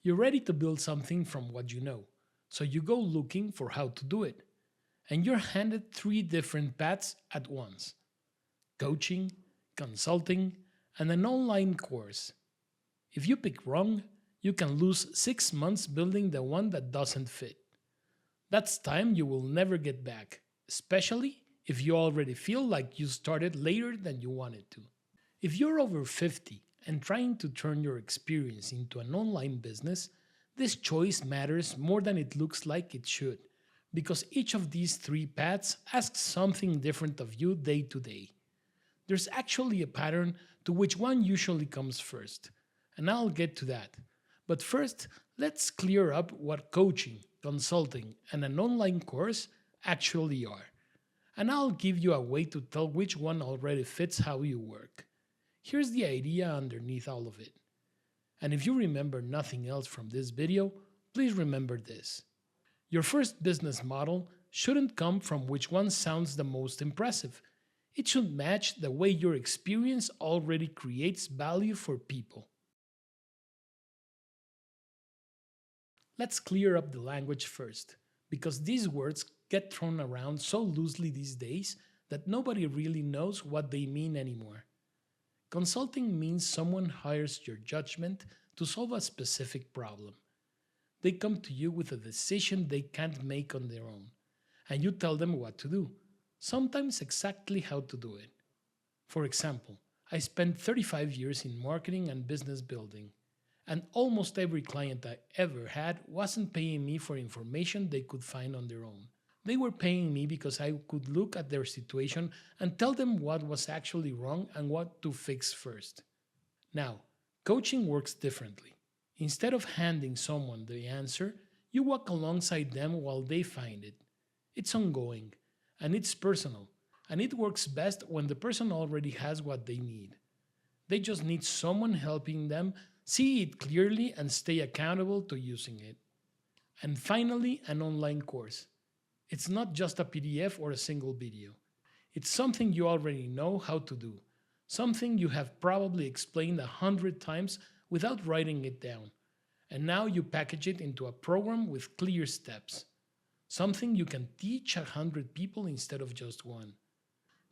You're ready to build something from what you know, so you go looking for how to do it. And you're handed three different paths at once: coaching, consulting, and an online course. If you pick wrong, you can lose 6 months building the one that doesn't fit. That's time you will never get back, especially if you already feel like you started later than you wanted to. If you're over 50 and trying to turn your experience into an online business, this choice matters more than it looks like it should, because each of these three paths asks something different of you day to day. There's actually a pattern to which one usually comes first, and I'll get to that. But first, let's clear up what coaching, consulting, and an online course actually are. And I'll give you a way to tell which one already fits how you work. Here's the idea underneath all of it. And if you remember nothing else from this video, please remember this. Your first business model shouldn't come from which one sounds the most impressive. It should match the way your experience already creates value for people. Let's clear up the language first, because these words get thrown around so loosely these days that nobody really knows what they mean anymore. Consulting means someone hires your judgment to solve a specific problem. They come to you with a decision they can't make on their own, and you tell them what to do, sometimes exactly how to do it. For example, I spent 35 years in marketing and business building, and almost every client I ever had wasn't paying me for information they could find on their own. They were paying me because I could look at their situation and tell them what was actually wrong and what to fix first. Now, coaching works differently. Instead of handing someone the answer, you walk alongside them while they find it. It's ongoing, and it's personal, and it works best when the person already has what they need. They just need someone helping them see it clearly and stay accountable to using it. And finally, an online course. It's not just a PDF or a single video. It's something you already know how to do, something you have probably explained 100 times without writing it down. And now you package it into a program with clear steps, something you can teach 100 people instead of just one.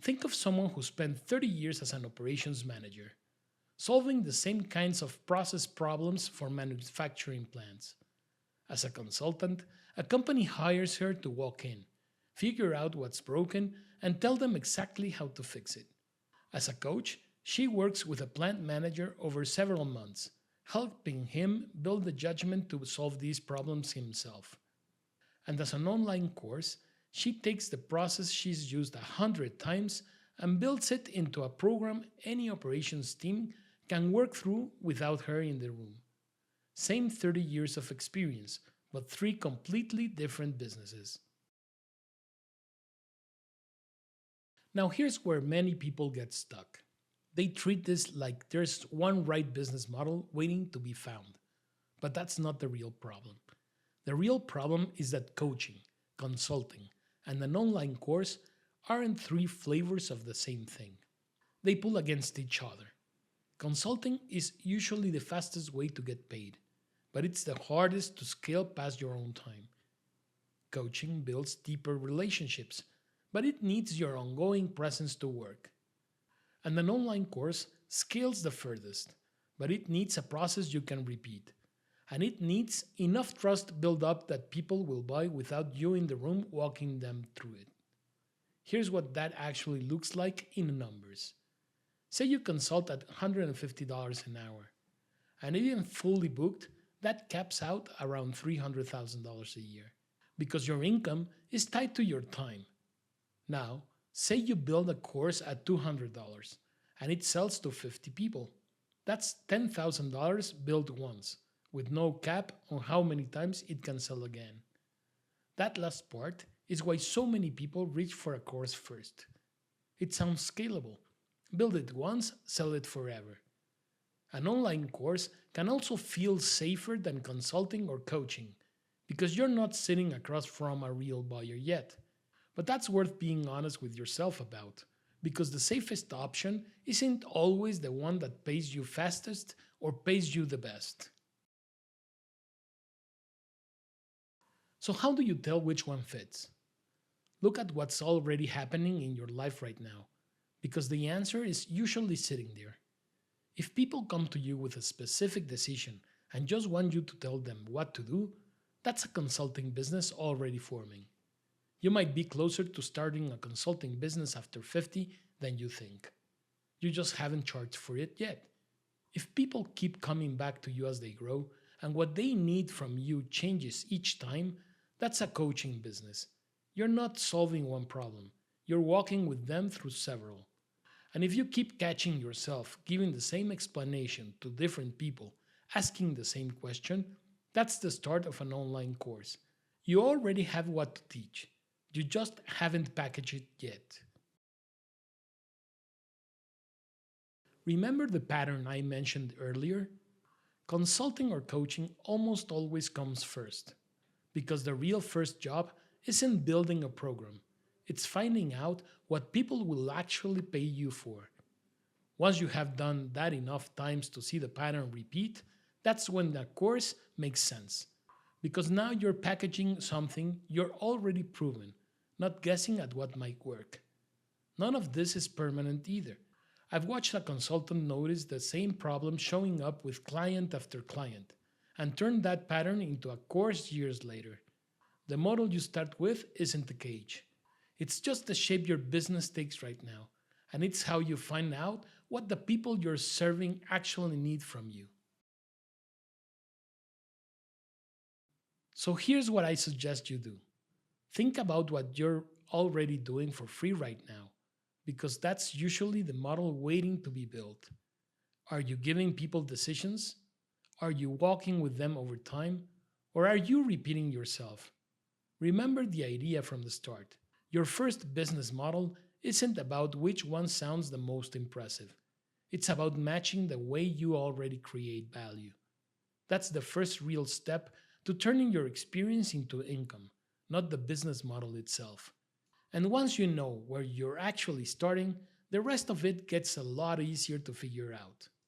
Think of someone who spent 30 years as an operations manager, solving the same kinds of process problems for manufacturing plants. As a consultant, a company hires her to walk in, figure out what's broken, and tell them exactly how to fix it. As a coach, she works with a plant manager over several months, helping him build the judgment to solve these problems himself. And as an online course, she takes the process she's used 100 times and builds it into a program any operations team can work through without her in the room. Same 30 years of experience, but three completely different businesses. Now here's where many people get stuck. They treat this like there's one right business model waiting to be found. But that's not the real problem. The real problem is that coaching, consulting, and an online course aren't three flavors of the same thing. They pull against each other. Consulting is usually the fastest way to get paid, but it's the hardest to scale past your own time. Coaching builds deeper relationships, but it needs your ongoing presence to work. And an online course scales the furthest, but it needs a process you can repeat. And it needs enough trust built up that people will buy without you in the room walking them through it. Here's what that actually looks like in numbers. Say you consult at $150 an hour, and even fully booked, that caps out around $300,000 a year, because your income is tied to your time. Now, say you build a course at $200 and it sells to 50 people. That's $10,000 built once, with no cap on how many times it can sell again. That last part is why so many people reach for a course first. It sounds scalable. Build it once, sell it forever. An online course can also feel safer than consulting or coaching, because you're not sitting across from a real buyer yet. But that's worth being honest with yourself about, because the safest option isn't always the one that pays you fastest or pays you the best. So, how do you tell which one fits? Look at what's already happening in your life right now, because the answer is usually sitting there. If people come to you with a specific decision and just want you to tell them what to do, that's a consulting business already forming. You might be closer to starting a consulting business after 50 than you think. You just haven't charged for it yet. If people keep coming back to you as they grow, and what they need from you changes each time, that's a coaching business. You're not solving one problem, you're walking with them through several. And if you keep catching yourself giving the same explanation to different people, asking the same question, that's the start of an online course. You already have what to teach, you just haven't packaged it yet. Remember the pattern I mentioned earlier? Consulting or coaching almost always comes first, because the real first job isn't building a program, it's finding out what people will actually pay you for. Once you have done that enough times to see the pattern repeat, that's when the course makes sense. Because now you're packaging something you're already proven, not guessing at what might work. None of this is permanent either. I've watched a consultant notice the same problem showing up with client after client and turn that pattern into a course years later. The model you start with isn't the cage. It's just the shape your business takes right now, and it's how you find out what the people you're serving actually need from you. So here's what I suggest you do. Think about what you're already doing for free right now, because that's usually the model waiting to be built. Are you giving people decisions? Are you walking with them over time? Or are you repeating yourself? Remember the idea from the start. Your first business model isn't about which one sounds the most impressive. It's about matching the way you already create value. That's the first real step to turning your experience into income, not the business model itself. And once you know where you're actually starting, the rest of it gets a lot easier to figure out.